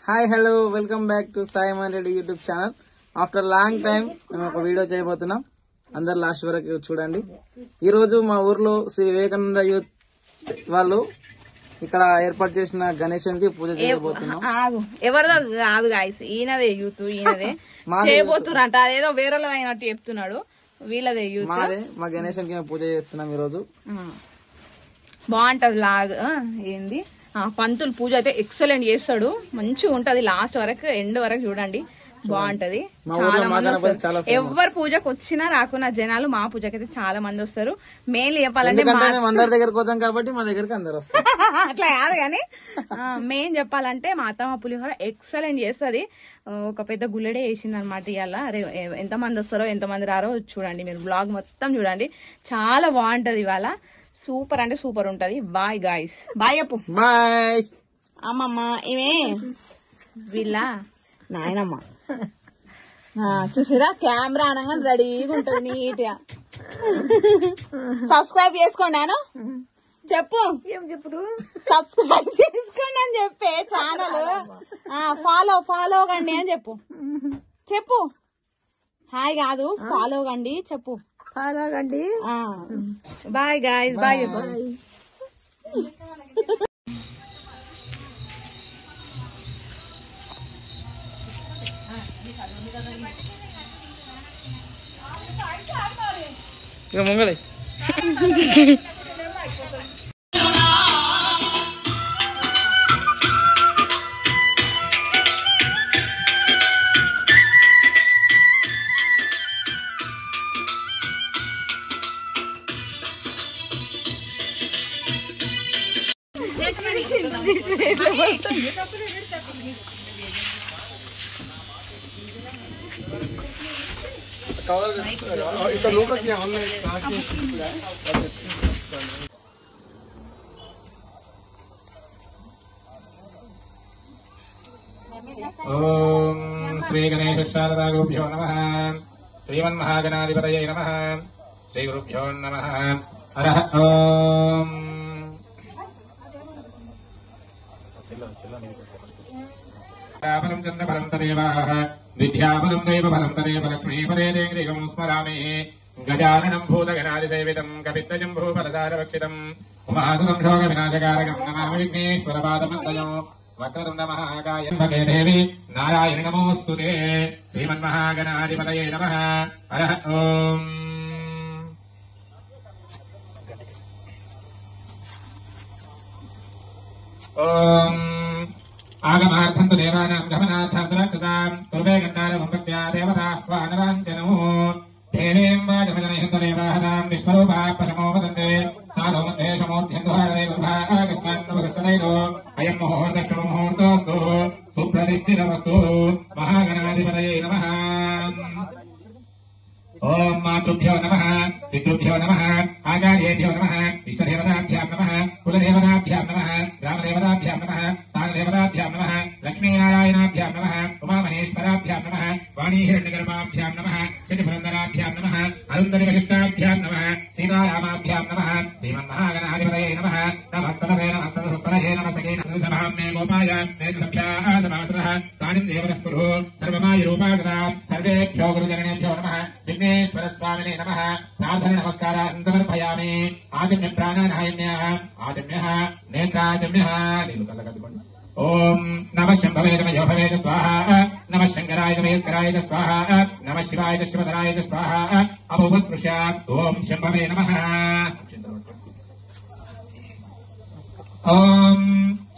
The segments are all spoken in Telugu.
Hi hello welcome back to Sai Mohan Reddy YouTube channel. After long time మేము ఒక వీడియో చేయబోతున్నాం. అందరు లాస్ట్ వరకు చూడండి. ఈ రోజు మా ఊర్లో శ్రీ వివేకానంద యూత్ వాళ్ళు ఇక్కడ ఏర్పాటు చేసిన గణేశునికి పూజ చేయబోతున్నాం. ఎవరిదో కాదు గాయస్, ఈయనదే యూత్, ఈయనదే చేయబోతున్నట్ట. అదేదో వేరే అయినట్టు చెప్తున్నాడు. వీళ్ళదే యూత్, మా గణేశునికి మేము పూజ చేస్తున్నాం. ఈ రోజు బాగుంటది లాగా ఏంది పంతులు పూజ అయితే ఎక్సలెంట్ చేస్తాడు. మంచిగా ఉంటది. లాస్ట్ వరకు ఎండ్ వరకు చూడండి, బాగుంటది. చాలా మంది వస్తారు. ఎవరు పూజకు వచ్చినా రాకున్నా జనాలు మా పూజకి అయితే చాలా మంది వస్తారు. మెయిన్లీ చెప్పాలంటే అందరి దగ్గరకు పోతాం కాబట్టి మా దగ్గరికి అందరు వస్తారు. అట్లా కాదు కానీ మెయిన్ చెప్పాలంటే మా అత్తమ్మ పులిహోర ఎక్సలెంట్ చేస్తుంది. ఒక పెద్ద గుల్లడే వేసింది అనమాట. ఇవాళ ఎంత మంది వస్తారో ఎంత మంది రారో చూడండి. మీరు బ్లాగ్ మొత్తం చూడండి, చాలా బాగుంటది. ఇవాళ సూపర్ అంటే సూపర్ ఉంటది. బాయ్ గాయ్స్, బాయ్ చెప్పు. బాయ్ అమ్మమ్మ. ఇవే వీళ్ళ నాయనమ్మ. చూసారా, కెమెరా అనగా రెడీగా ఉంటది నీట్ గా. సబ్స్క్రైబ్ చేసుకోండి అను చెప్పు. ఏం చెప్పు? సబ్స్క్రైబ్ చేసుకోండి అని చెప్పే ఛానల్. ఫాలో కండి అని చెప్పు. చెప్పు హాయ్ కాదు, ఫాలో కండి చెప్పు. ఫాలో కండి. బాయ్ గాయ్స్, బాయ్ చెప్పు. ఇక ముంగలే ఓం శ్రీ గణేశ శారదాగుభ్యో నమః. శ్రీమన్మహాగణాధిపతయే నమః. శ్రీ గురుభ్యో నమః. హరః ఓం. ఫలం చంద్రఫలం తదేవాః విద్యాఫలం దైవఫలం తదేవ లక్ష్మీపదే దేగం స్మరామి. గజాననం భూతగణాదిసేవితం కపిత్తజంబూఫలసారభక్షితం ఉమాసుతం శోక వినాశకారకం నమామి విఘ్నేశ్వరపాదమంతయం. వక్రతుండ మహాకాయ దేవి నారాయణ నమోస్తుతే. శ్రీమన్మహాగణాధిపతయే నమః. హరః ఓం. ఓం ఆగమార్థం తు దేవానాం గమనార్థం తురక్షతాం పూర్వే గంధారం భక్త్యా దేవతాహ్వానవాంఛనో దేవీం వాజమజనహిందదేవాహనాం విశ్వరూపా పరమో వదంతే సాధో మధ్యేషమోధ్యందుహారే కృష్ణాన్నవకృష్ణైలో అయం ముహూర్తక్షమ ముహూర్తోస్తు సుప్రతిష్ఠితమస్తు. మహాగణాధిపతయే నమః. ఓం మాతృభ్యో నమః, పితృభ్యో నమః, ఆచార్యేభ్యో నమః, ఇష్టదేవతాభ్యాం నమః, కులదేవతాభ్యాం నమః, గ్రామదేవతాభ్యాం నమః, స్థానదేవతాభ్యాం నమః, లక్ష్మీనారాయణాభ్యాం నమః, ఉమామహేశ్వరాభ్యాం నమః, వాణీహిరణ్యగర్భాభ్యాం నమః, శనిపురందరాభ్యాం నమః, అరుంధతివశిష్టాభ్యాం నమః, సీతారామాభ్యాం నమః. శ్రీమన్మహాగణాధిపతయే నమః. నమః సరసే నమః సరస్వతయే నమః సఖే సభాం మే గోపాయ మేఘసభ్యాః సమాసరః తానిం దేవతః కురు సర్వమాయురూపాగతా. సర్వేభ్యో గురుజననేభ్యో నమః. విఘ్నేశ్వర స్వామినే నమః. ప్రార్థన నమస్కారాన్ సమర్పయామి. ఆచమ్య ప్రాణాయామ్యః, ఆచమ్యః నేత్రాచమ్యః. నీళ్ళు కళ్ళకద్దుకోండి. ఓం నమః శంభవే నమః యోభవే స్వాహా. నమః శంకరాయ మహేశ్వరాయ స్వాహా. నమః శివాయ శివధరాయ స్వాహా. అభూపస్పృశ. ఓం శంభవే నమః. ఓం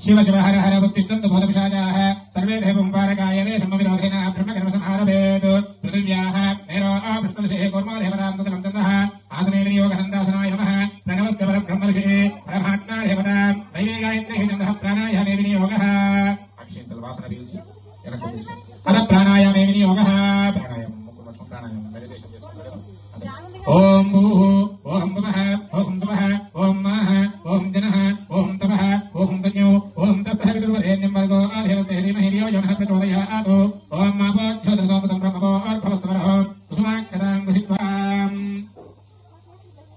శివ శివ హర హర ఉత్తిష్టంతు భూతపిశాచాః సర్వే దేవం పారకాయ దేశం విరోధేన బ్రహ్మకర్మ సంహారభేత్. పృథివ్యాః మేరో పృష్ఠవిషే కూర్మో దేవతాం కుశలం చందః ఆసనే వినియోగహందాసనాయ నమః. ప్రణవస్య పరబ్రహ్మర్షిణే పరమాత్మా దేవతాం దైవే గాయత్రీ చందః ప్రాణాయామే వినియోగః. అక్షింతల వాసన పీల్చి అద ప్రాణాయామే వినియోగః. ప్రాణాయామం ముఖ్య ప్రాణాయామం మెడిటేషన్ చేసుకుంటారు. ఓం భూః ఓం భువః ఓం తువః ఓం మాః ఓం జనః ఓం తపః ఓం సంజ్ఞో ఓం తస్సః విదుర్వరేణ్యం భర్గో దేవస్య ధీమహి ధియో యో నః ప్రచోదయాత్. ఓం మాపోజ్యోతిర్సోమృతం బ్రహ్మవో భవస్వరః కుసుమాక్షరాం గృహీత్వాం.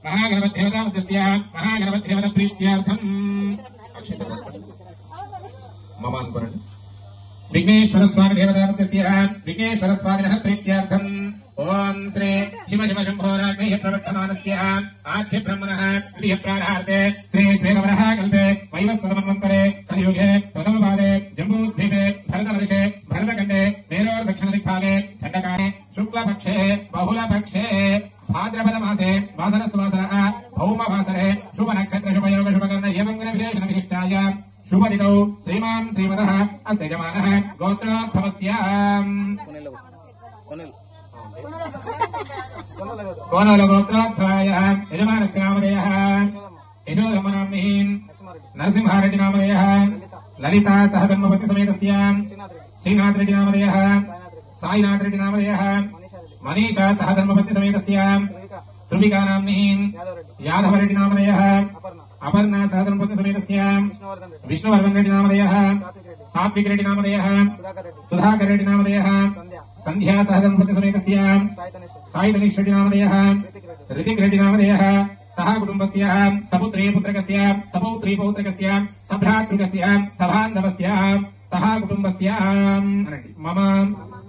మహాగణపతిదేవతామస్య మహాగణపతిదేవత ప్రీత్యార్థం మమ అనుకోండి. విఘ్నేశ్వర స్వామి దేవతామత్యస్య విఘ్నేశ్వర స్వామినః ప్రీత్యార్థం ఓం శ్రీ శివ శివ శంభోరాగ్నేయ ప్రవర్తమానస్య ఆద్య బ్రహ్మణః ద్వితీయ ప్రారహార్థే శ్రీ శ్వేతవరః కల్పే వైవస్వతమన్వంతరే కలియుగే ప్రథమపాదే జంబూద్వీపే భరతవర్షే భరతఖండే మేరోర్ దక్షిణ దిగ్భాగే ఖండకారే శుక్లపక్షే బహుళపక్షే భాద్రపద మాసే వాసరస్వాసరః భౌమవాసరే శుభ నక్షత్ర శుభయోగ శుభకర్ణ ఏవం విశేషణ విశిష్టాయ శుభదితౌ శ్రీమాన్ శ్రీమదః అస్య యజమానః గోత్రోద్భవస్య కోనలగోత్రోద్భవాయ యజమానస్య నామధేయః యశోధర్మనామ్నిः నరసింహారెడ్డి నామధేయः లలితా సహధర్మపతి సమేతస్య శ్రీనాథ్ రెడ్డి నామధేయः సాయినాథ్ రెడ్డి నామధేయः మనీషా సహధర్మపతి సమేతస్య ధృవికా నామ్నిः యాదవరెడ్డి నామధేయः అపర్ణ సహధర్మపతి సమేతస్య విష్ణువర్ధన్ రెడ్డి నామధేయः సాత్విక్ రెడ్డి నామధేయः సుధాకర్ రెడ్డి నామధేయः సంధ్యా సహధర్మపతి సమేతస్య సాయి తనీష్ రెడ్డి నామధేయः రితిక్ రెడ్డి నామధేయः సహ కుటుంబస్య సపుత్రీ పుత్రకస్య సపౌత్రీ పౌత్రకస్య సభ్రాతృకస్య సభాంధవస్య సహ కుటుంబస్య అనండి మమ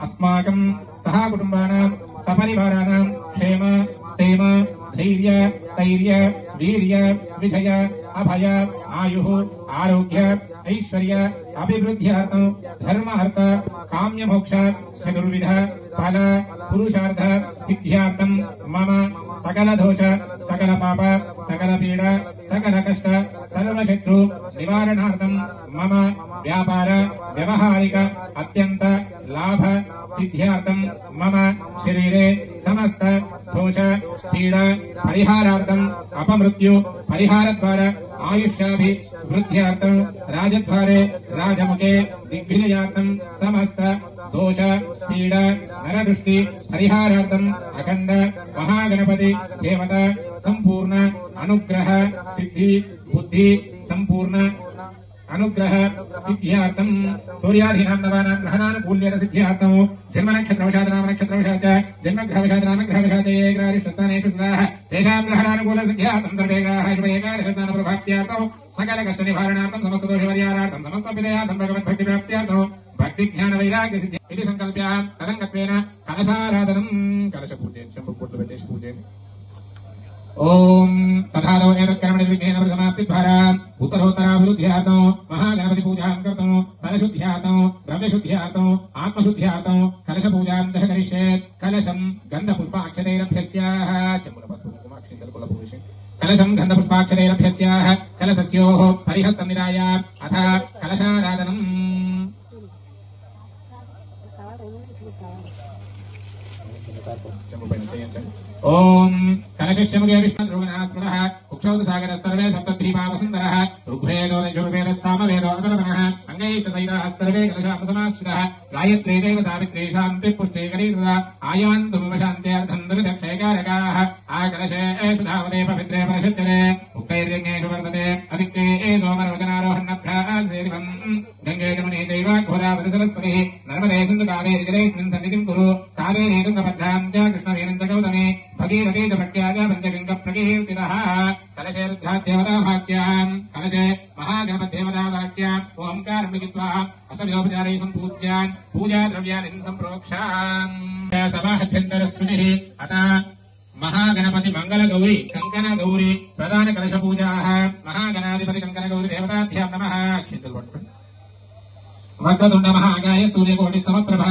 అస్మాకం సహ కుటుంబానాం సపరివారాణం క్షేమ స్థేమ ధైర్య స్థైర్య వీర్య విజయ అభయ ఆయు ఆరోగ్య ఐశ్వర్య అభివృద్ధ్యార్థం ధర్మ అర్థ కామ్య మోక్ష చతుర్విధ ఫల పురుషార్థ సిద్ధ్యార్థం మమ సకల దోష సకల పాప సకల పీడ సకల కష్ట సర్వశత్రు నివారణార్థం మమ వ్యాపార వ్యవహారిక అత్యంత లాభ సిద్ధ్యార్థం మమ శరీరే సమస్త దోష పీడ పరిహారార్థం అపమృత్యు పరిహార ద్వారా ఆయుష్యాభివృద్ధ్యార్థం రాజద్వారే రాజముఖే దిగ్విజయార్థం సమస్త దోష పీడ నరదృష్టి పరిహారార్థం అఖండ మహాగణపతి దేవత సంపూర్ణ అనుగ్రహ సిద్ధి బుద్ధి సంపూర్ణ అనుగ్రహ సిద్ధ్యార్థం సూర్యాధీనాం నవానాం గ్రహణానుకూల్యత సిద్ధ్యార్థం జన్మ నక్షత్రవశాత్ నామ నక్షత్రవశాత్ జన్మగ్రహవశాత్ నామగ్రహవశాత్ ఏకాదశస్థానేషు స్థితాః తేషాం గ్రహణానుకూల సిద్ధ్యార్థం సర్వేగ్రహాः శుభ ఏకాదశస్థాన ప్రభాప్త్యార్థం సకల కష్ట నివారణార్థం సమస్త దోష పరిహారార్థం సమస్త విదయార్థం భగవద్భక్తి ప్రాప్త్యార్థం భక్తి జ్ఞాన వైరాగ్య సిద్ధి ఇది సంకల్ప్య తదంగత్వేన కలశారాధనం కలశ పూజ శంభు పూజ పెట్టేసి పూజ ఓం తథాదో ఏతత్కర్మణి నిర్విఘ్నేన సమాప్తిద్వారా ఉత్తరోత్తరాభివృద్ధ్యార్థం మహాగణపతి పూజాం కర్తుం ఫలశుద్ధ్యార్థం ద్రవ్యశుద్ధ్యార్థం ఆత్మశుద్ధ్యార్థం కలశ పూజాం దశ కరిష్యేత్ కలశం గంధపుష్పాక్షతైరభ్యస్యాః కలశం గంధపుష్పాక్షతైరభ్యస్యాః కలశస్యోః పరిహస్తం నిరాయ అథ కలశారాధనం ఓం కలశముగే విష్ణుర్వనాస్మరః కుక్షౌతు సాగర సర్వే సప్తద్వీపా వసుందరః ఋగ్వేదో యజుర్వేద సామవేదో అథర్వణః అంగైశ్చ సైతాః సర్వే కలశాపసమాశ్రితః గాయత్రీ దైవ సావిత్రీ శాంతి పుష్టి కరీకృత ఆయాంతు విమశాంత్యర్థం దురిదక్షయకారకాః ఆ కలశేషు ధావతే పవిత్రే పరశుద్ధరే ఉక్తైర్యజ్ఞేషు వర్తతే అదిక్తే సోమరవచనారోహణభ్యాసేదివం గంగే జమునే చైవ గోదావరి సరస్వతి నర్మదే సింధు కావేరి జలేస్మిన్ సన్నిధిం కురు కావేరీ తుంగభద్రాం చ కృష్ణవేణం చ గౌతమి భగీరథీ చ ప్రఖ్యాత పంచగంగ ప్రకీర్తితః కలశే రుద్రాదేవతాభాగ్యాం కలశే మహాగణపదేవతాభాగ్యాం ఓంకారం లిఖిత్వా అష్టవిధోపచారై సంపూజ్యాన్ పూజా ద్రవ్యాన్ని సంప్రోక్షాం సభాభ్యంతరస్సునిః అత మహాగణపతి మంగళ గౌరి కంకణ గౌరి ప్రధాన కలశ పూజా మహాగణాధిపతి కంకణ గౌరి దేవతాభ్యాం నమః క్షేత్ర వక్రతుండ మహాకాయ సూర్యకోటి సమప్రభ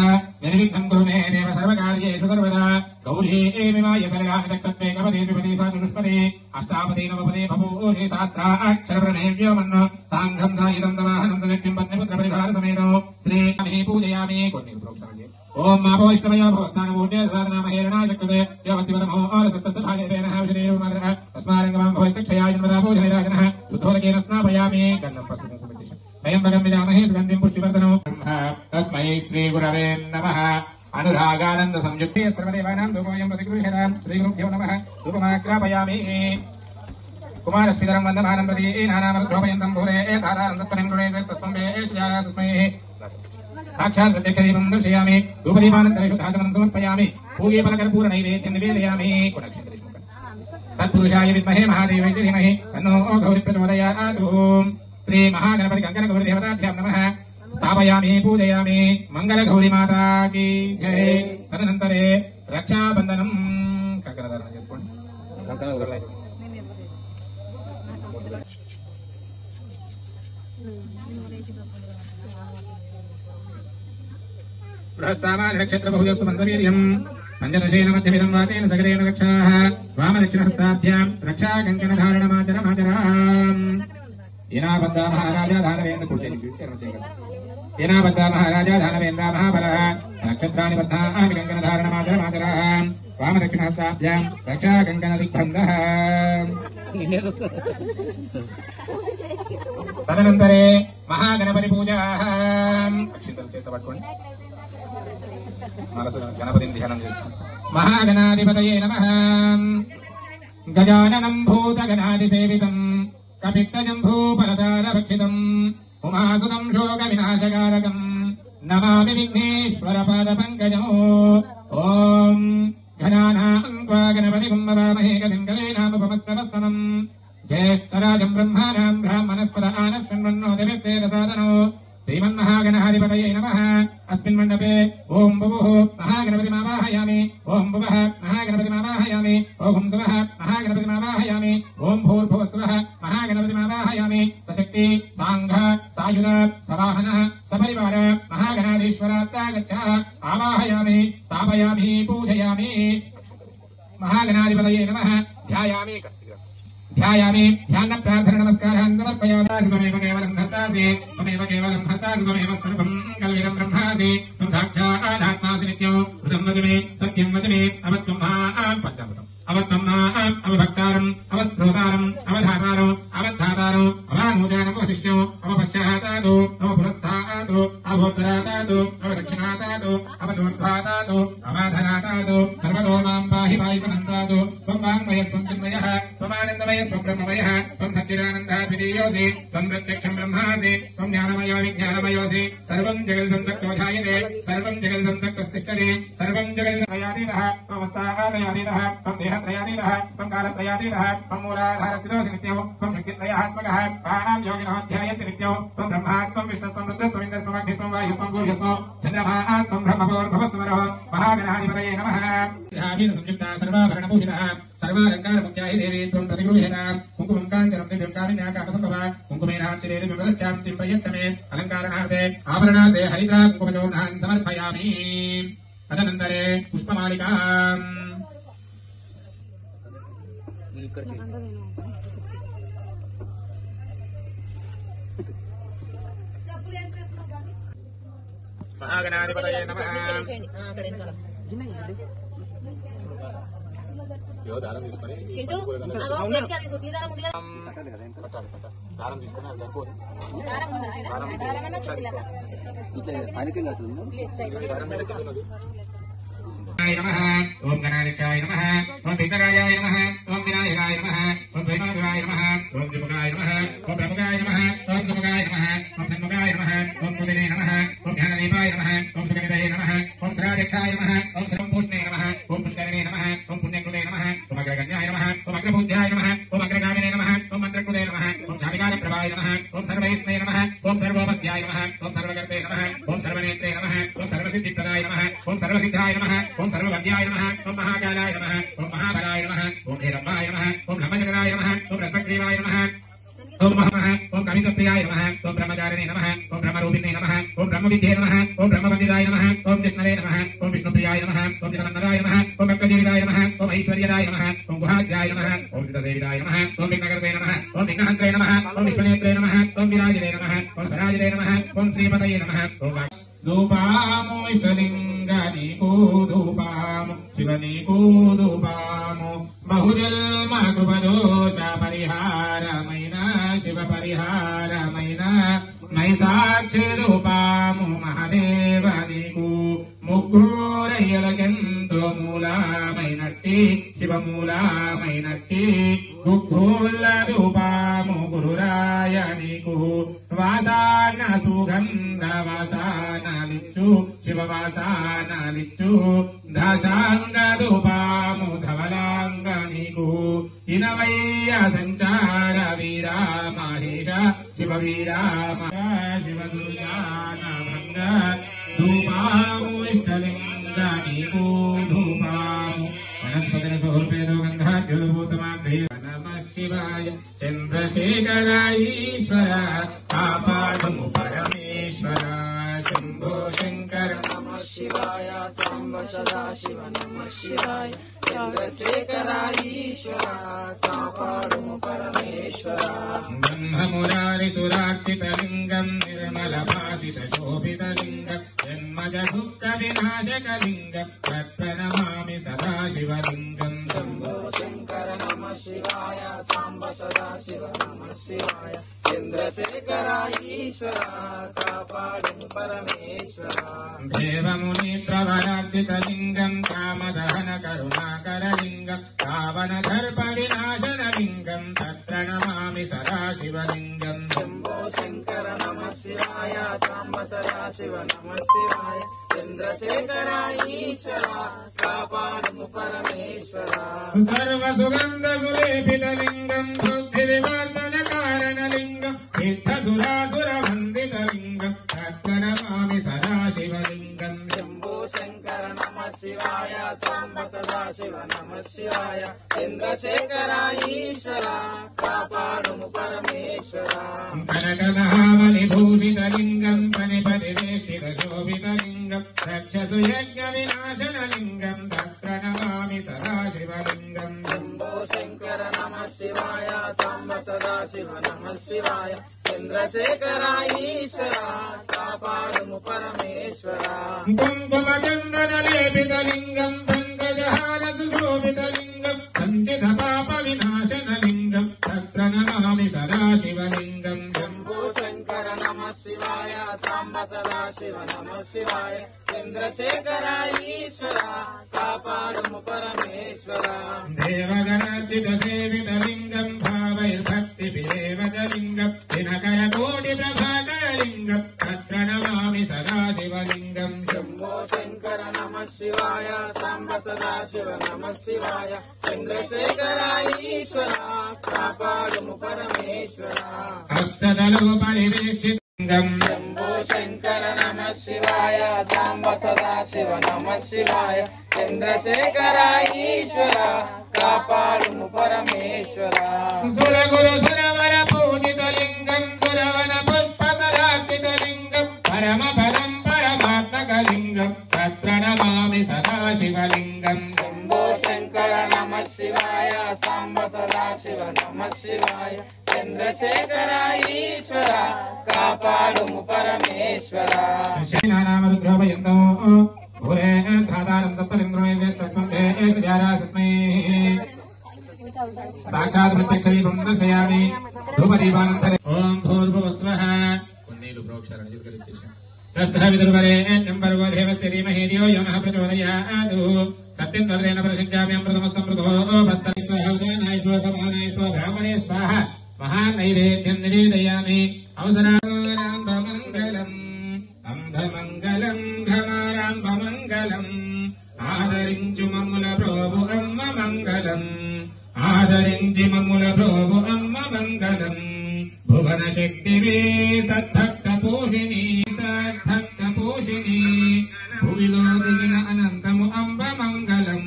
నిర్విఘ్నం కురు మే దేవ సర్వకార్యేషు సర్వదా గౌరీ ఏమిమాయ సర్గాని దత్తత్వే కపదే విపదే సాచుష్పదే అష్టాపదే నవపదే భూషే సహస్రాక్షర ప్రణేవ్యో మన్నో సాంఘం సాయుధం సమాహనం సనిత్యం పత్నిపుత్ర పరివార సమేతో శ్రీ పూజయామి కొన్ని ప్రోక్షాన్ని ఓం మాపో ఇష్టమయో భవస్థాన పూజ్య సాధనామహేరణాశక్తే యోవశివతమో ఆరసత్తస్థాయేన విషదేవ మాతరః తస్మారంగమాం భవస్య క్షయాయ జన్మదా పూజనైరాజనః శుద్ధోదకేన స్నాపయామి గంధం పసుపు స్వయంభగం విజామహే సుగంధిం పుష్టివర్ధనం తస్మై శ్రీ గురవే నమః అనురాగానంద సంయుక్తే సర్వదేవానాం ధూపమయం ప్రతిగృహ్యతాం శ్రీ గురుభ్యో నమః ధూపమాగ్రాపయామి కుమారస్మితరం వందమానం ప్రతి నానామరశోభయంతం భూరే ధారానందత్వనం గృణే స్వస్తంభే సాక్షాత్ ప్రత్యక్షదీపం దర్శయామి ధూపదీపానంతరేషు ధాతమనం సమర్పయామి పూగీఫలకర్పూర నైవేద్యం నివేదయామి తత్పురుషాయ విద్మహే మహాదేవై చ ధీమహి తన్నో గౌరీ ప్రచోదయాత్ శ్రీ మహాగణపతి కంకణ గౌరీ దేవతాభ్యాం నమః स्थापयामि पूजयामि मंगलगौरी माता की जय तदनंतरे रक्षाबंधनम कंकणधारण చేసుకోండి बृहस्तावान् नक्षत्र बहुजस्तु मन्दवीर्यम् पञ्चदशेन मध्यमिदं वाचेन सगरेण रक्षाः वामदक्षिणहस्ताभ्याम् रक्षा कङ्कणधारणमाचरमाचराम् येनाबद्धा महाराजा दानवेन्द्र येनाबद्धा महाराजा दानवेन्द्र महाबलः नक्षत्राणि बद्धाः कङ्कणधारणमाचरमाचराम् वामदक्षिणहस्ताभ्याम् रक्षा कङ्कणदिग्बन्धः तदनन्तरे महागणपति पूजाः अक्षिंतలు చేత పట్టుకోండి गणपति ध्यान महागणाधिपतये नमः गजाननम् भूतगणाधिसेवितम् कपित्तजम्भूफलसारभक्षितम् उमासुतम् शोकविनाशकारकम् नमामि विघ्नेश्वरपादपङ्कजम् ॐ घनानाम् त्वा गणपतिम् ववामहे कविम् कवीनामुपमस्रवस्तमम् ज्येष्ठराजम् ब्रह्माणाम् ब्राह्मणस्पद आनः शृण्वन्नो दिवसेदसादनो श्रीमन्महागणाधिपतये नमः अस्मिन् मण्डपे ओं भुवः महागणपतिमावाहयामि ओं भुवः महागणपतिमावाहयामि ओं सुवः महागणपतिमावाहयामि ओं भूर्भुवस्वः महागणपतिमावाहयामि सशक्ति सांघ सायुध सवाहनः सपरिवार महागणाधीश्वरात्तागच्छ आवाहयामि स्थापयामि पूजयामि महागणाधिपतये नमः ध्यायामि ध्यान प्रार्थना नमस्कारान् समर्पयामि त्वमेव केवलं धर्तासि त्वमेव केवलं धर्तासि त्वमेव सर्वं कल्विदं ब्रह्मासि त्वं साक्षादात्मासि नित्यं ऋतं वच मे सत्यं वच मे अवत्वं माम् पञ्चामृतम् अवत्वं माम् अवभक्तारम् अवश्रोतारम् अवधातारम् अवधातारम् अवामोदानमवशिष्यम् अवपश्चातातो अवपुरस्तातो अवोत्तरातातो अवदक्षिणातातो अवचोर्ध्वातातो अवाधरातातो सर्वतो मां पाहि पायितमन्तातो त्वं वाङ्मयस्त्वं चिन्मयः त्वमानन्दमयस्त्वं ब्रह्ममयः त्वं सच्चिदानन्दाद्वितीयोऽसि त्वं प्रत्यक्षं ब्रह्मासि त्वं ज्ञानमयो विज्ञानमयोऽसि सर्वं जगदन्तक्तो ध्यायते सर्वं जगदन्तक्तस्तिष्ठति सर्वं जगदन्तयातीतः त्वमस्तादयातीतः त्वं देहत्रयातीतः त्वं कालत्रयातीतः त्वं मूलाधारस्थितोऽसि नित्यौ त्वं शक्तित्रयात्मकः तानां योगिनः ध्यायन्ति नित्यौ त्वं ब्रह्मा त्वं विष्णुस्त्वं रुद्रस्त्वं इन्द्रस्त्वं अग्निस्त्वं वायुस्त्वं भूर्यस्त्वं चन्द्रमाः त्वं ब्रह्मभोर्भवस्वरः महागणाधिपतये नमः संयुक्ता सर्वाभरणपूजितः सर्वालङ्कारमुख्याहि देवी त्वं प्रतिगृह्यताम् कुङ्कुमं काञ्चनं दिव्यं कारुण्याकामसम्भवा कुङ्कुमेनार्चिते दिव्यप्रदश्चान्तिं प्रयच्छ मे अलङ्कारणार्थे आभरणार्थे हरिद्रा कुङ्कुमचूर्णान् समर्पयामि तदनन्तरे पुष्पमालिकाम् महागणाधिपतये नमः దారం తీసుకొని దారం తీసుకొని అది తక్కువ नमः ओम गणाधिकाय नमः ओम विघ्नराजाय नमः ओम विनायकाय नमः ओम वैमाधुराय नमः ओम त्रिमुखाय नमः ओम प्रमुखाय नमः ओम सुमुखाय नमः ओम षण्मुखाय नमः ओम कुदिने नमः ओम ध्यानदीपाय नमः ओम सुगन्धितये नमः ओम श्रादिक्षाय नमः ओम सर्वपूष्णे नमः ओम पुष्करिणे नमः ओम पुण्यकृते नमः ओम अग्रगण्याय नमः ओम अग्रपूज्याय नमः ओम अग्रगामिने नमः ओम मन्त्रकृते नमः ओम शालिकाप्रभाय नमः ओम सर्वैस्मे नमः ओम सर्वोपस्याय नमः ओम सर्वकर्ते नमः ओम सर्वनेत्रे नमः ओम सर्वसिद्धिप्रदाय नमः ओम सर्वसिद्धाय नमः ओम सर्ववन्द्याय नमः ओम महाकालाय नमः ओम महाबलाय नमः ओम हेरम्बाय नमः ओम ब्रह्मचक्राय नमः ओम रसग्रीवाय नमः ओम नमः ओम कवितप्रियाय नमः ओम ब्रह्मचारिणे नमः ओम ब्रह्मरूपिणे नमः ओम ब्रह्मविद्ये नमः ओम ब्रह्मवन्दिताय नमः ओम विष्णवे नमः ओम विष्णुप्रियाय नमः ओम जगन्नाथाय नमः ओम भक्तजीविताय नमः ओम ऐश्वर्यदाय नमः ओम गुहाध्याय नमः ओम सिद्धसेविताय नमः ओम विघ्नकर्ते नमः ओम विघ्नहन्त्रे नमः ओम विश्वनेत्रे नमः ओम विराजिते नमः ओम स्वराजिते नमः ओम श्रीपतये नमः ओम धूपामो इष्टलिङ्गानीको धूपामो शिवनीको धूपामो बहुजन्म कृपदोष परिहारमैन शिव परिहारमैन मयि साक्षि धूपामो महादेवनीको ముగ్గురయ్యలకెంతో మూలమైనట్టి శివమూలమైనట్టి గుగ్గుల ధూపాము గురురాయ నీకు వాసాన సుగంధ వాసానలిచ్చు శివవాసానలిచ్చు దశాంగ ధూపాము ధవలాంగ నీకు ఇనవయ్య సంచార వీరా మహేష శివ వీరా శివ దుర్యాన धूपामु इष्टलिङ्गानीको धूपामु वनस्पतिः सोल्पेदो गन्धाद्युभूतमाग्रे नमः शिवाय चन्द्रशेखराय ईश्वर कापाडुमु परमेश्वर शम्भो शङ्कर नमः शिवाय सांब सदाशिव नमः शिवाय चन्द्रशेखराय ईश्वर कापाडुमु परमेश्वर ब्रह्ममुरारिसुरार्चितलिङ्गम् निर्मलभासितशोभितलिङ्गम् जन्मजदुःखविनाशकलिङ्गम् तत्प्रणमामि सदाशिवलिङ्गम् शम्भो शङ्कर नमः शिवाय सांब सदाशिव नमः शिवाय चन्द्रशेखराय ईश्वर कापाडुमु परमेश्वर देवमुनिप्रवरार्चितलिङ्गम् कामदहनकरुणाकरलिङ्गम् पावनदर्पविनाशनलिङ्गम् तत्प्रणमामि सदाशिवलिङ्गम् शम्भो शङ्कर नमः शिवाय सांब सदाशिव नमः शिवाय चन्द्रशेखराय ईश्वर कापाडुमु परमेश्वर सर्वसुगन्धसुलेपितलिङ्गम् बुद्धिविवर्धनकारणलिङ्गम् सिद्धसुरासुरवन्दितलिङ्गम् तत्प्रणमामि सदाशिवलिङ्गम् शम्भो शङ्कर नमः शिवाय सांब सदाशिव नमः शिवाय चन्द्रशेखराय ईश्वर कापाडुमु परमेश्वर कनकमहामणिभूषितलिङ्गम् फणिपतिवेष्टितशोभितलिङ्गम् रक्षसु यज्ञविनाशनलिङ्गम् तत्प्रणमामि सदाशिवलिङ्गम् शम्भो शङ्कर नमः शिवाय सांब सदाशिव नमः शिवाय चन्द्रशेखराय ईश्वर कापाडुमु परमेश्वर कुङ्कुमचन्दनलेपितलिङ्गम् पङ्कजहारसुशोभितलिङ्गम् सञ्चितपापविनाशनलिङ्गम् तत्प्रणमामि सदाशिवलिङ्गम् शम्भो शङ्कर नमः शिवाय सांब सदाशिव नमः शिवाय चन्द्रशेखराय ईश्वर कापाडुमु परमेश्वर देवगणार्चितसेवितलिङ्गम् भावैर्भक्तिभिरेव च लिङ्गम् दिनकरकोटिप्रभाकरलिङ्गम् तत्प्रणमामि सदाशिवलिङ्गम् शम्भो शङ्कर नमः शिवाय सांब सदाशिव नमः शिवाय चन्द्रशेखराय ईश्वर कापाडुमु परमेश्वर हस्तदलोपरिवेष्टितलिङ्गम् शम्भो शङ्कर नमः शिवाय सांब सदाशिव नमः शिवाय चन्द्रशेखराय ईश्वर कापाडुमु परमेश्वर सुरगुरुसुरवरपूजितलिङ्गम् सुरवनपुष्पसरार्चितलिङ्गम् परमपदम् परमात्मकलिङ्गम् तत्प्रणमामि सदाशिवलिङ्गम् शम्भो शङ्कर नमः शिवाय सांब सदाशिव नमः शिवाय चन्द्रशेखराय ईश्वर कापाडुमु परमेश्वर नामरुद्रोपयन्तौ भूरे धातारं तत्पदिन्द्रोणे तस्मै एषुजारास्मै साक्षात् प्रत्यक्षदीपं दर्शयामि धूपदीपानन्तरे ॐ भूर्भुवस्वः पुण्येलु प्रोक्षारणं चित्करिच्छेषं तस्सह विदुर्वरेण्यं भर्गो देवस्य धीमहि धियो यो नः प्रचोदयात् सत्यं वर्धेन प्रशिक्षामि अमृतमस्तमृतो भस्तविश्वहवनाय स्वसमानाय स्वब्राह्मणे स्वाहा महानैवेद्यं निवेदयामि अवसराम्बमङ्गलम् అంధమంగళం భ్రమరాంబమంగళం ఆదరించు మమ్ముల ప్రభు అమ్మ మంగళం ఆదరించి మమ్ముల ప్రభు అమ్మ మంగళం భువన శక్తివే సద్భక్త పోషిణి సద్భక్త పోషిణి భువిలో దిగిన అనంతము అంబ మంగళం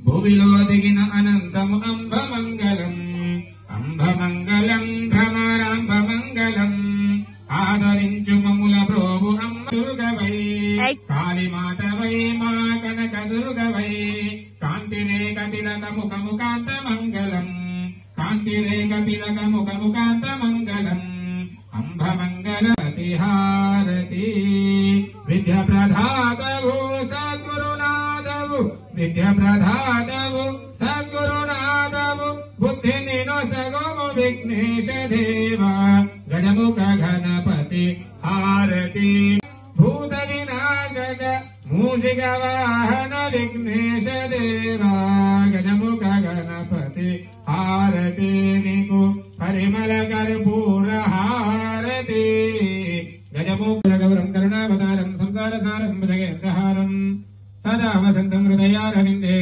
భువిలో దిగిన అనంతము అంబ మంగళం అంబ మంగళం భ్రమరాంబ మంగళం ఆదరించు మమ్ముల ప్రోభు అమ్మ దుర్గవై కాళీమాతవై మా కనక దుర్గవై కాంతిరేక తిలక ముఖముకాంత మంగళం కాంతిరేక తిలక ముఖముకాంత మంగళం అంబ మంగళ హారతి విద్య ప్రధాతవు సద్గురునాథవు విద్య ప్రధాతవు సద్గురునాథవు బుద్ధి నినొసగము విఘ్నేశ దేవ గణముఖ గణపతి హారతి భూత వినాశక మూషిక వాహన విఘ్నేశ దేవ గణముఖ గణపతి హారతి నీకు పరిమళ కర్పూర హారతి గజముఖ గౌరం కరుణావతారం సంసార సార సంభజగేంద్రహారం సదా వసంతం హృదయారవిందే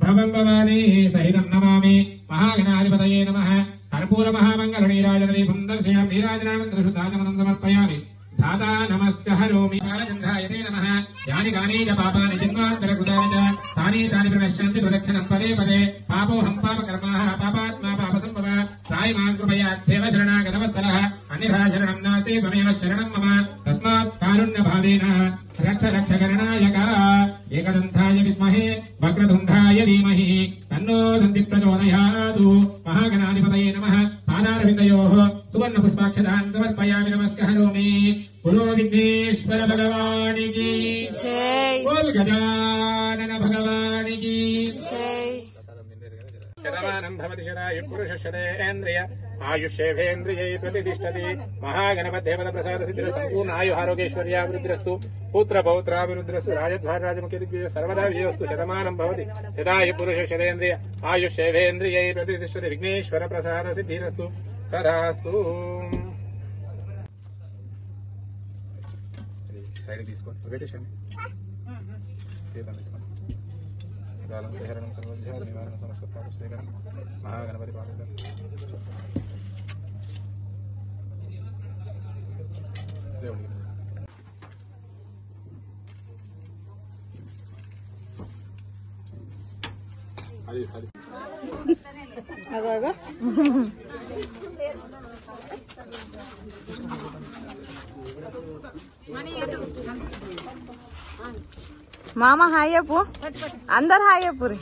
భవం భవానీ సహితం నమామి మహాగణాధిపతయే నమః కర్పూర మహామంగళ నీరాజన దీపం దర్శయామి నీరాజనానంతర శుద్ధాచమనం సమర్పయామి धाता नमस्करोमि बालचन्द्रायते नमः यानि कानि च पापानि जन्मान्तरकृतानि च तानि तानि प्रनश्यन्ति प्रदक्षिणं पदे पदे पापोऽहं पापकर्माः पापात्मा पापसम्भव त्रायिमां कृपयात्येव शरणागतवत्सलः अन्यथा शरणं नास्ति त्वमेव शरणं मम तस्मात् कारुण्यभावेन रक्ष रक्षकरणायक एकदन्ताय विद्महे वक्रतुण्डाय धीमहि तन्नो दन्ति प्रचोदयातु महागणाधिपतये नमः पादारविन्दयोः सुवर्णपुष्पाक्षतान् समर्पयामि नमस्करोमि बोलो विघ्नेश्वर भगवान् की जय बोल गजानन भगवान् की जय शतमानं भवति शतायुः पुरुषः शतेन्द्रिय आयुष्येवेन्द्रियै प्रतिष्ठति महागणपतिदेवता प्रसाद सिद्धिः सम्पूर्ण आयुः आरोग्यैश्वर्याभिवृद्धिरस्तु पुत्र पौत्राभिवृद्धिरस्तु राजद्वार राजमुखे दिग्विजयः सर्वदा विजयोस्तु शतमानं भवति शतायुः पुरुषः शतेन्द्रिय आयुष्येवेन्द्रियै प्रतिष्ठति विघ्नेश्वर प्रसाद सिद्धिरस्तु तदास्तु సైడ్ తీసుకోండి పెట్టేసండి తీసుకోండి కాలం పరిహరణం సర్వజ్ఞాన నివారణ సమస్త పాప స్వీకరణ మహాగణపతి పాలిత దేవుడికి అది అగో మామ హాయ్ చెప్పు అందరు హాయ్ చెప్పురి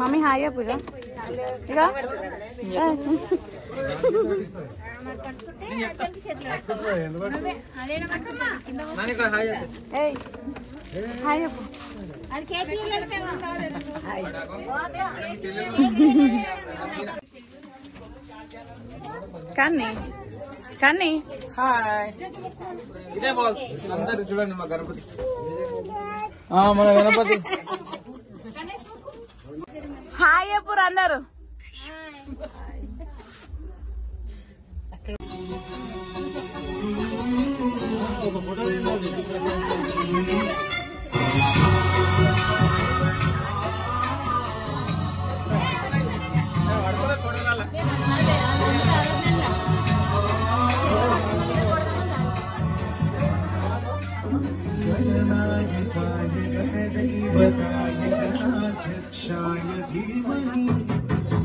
మమ్మీ హాయ్ చెప్పు ఇక హాయ్ చెప్పు కానీ కానీ హాయ్ ఇదే బాస్ అందరు చూడండి మా గణపతి మన గణపతి హాయ్ చెప్పురు అందరు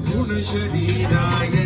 गुणशरीराय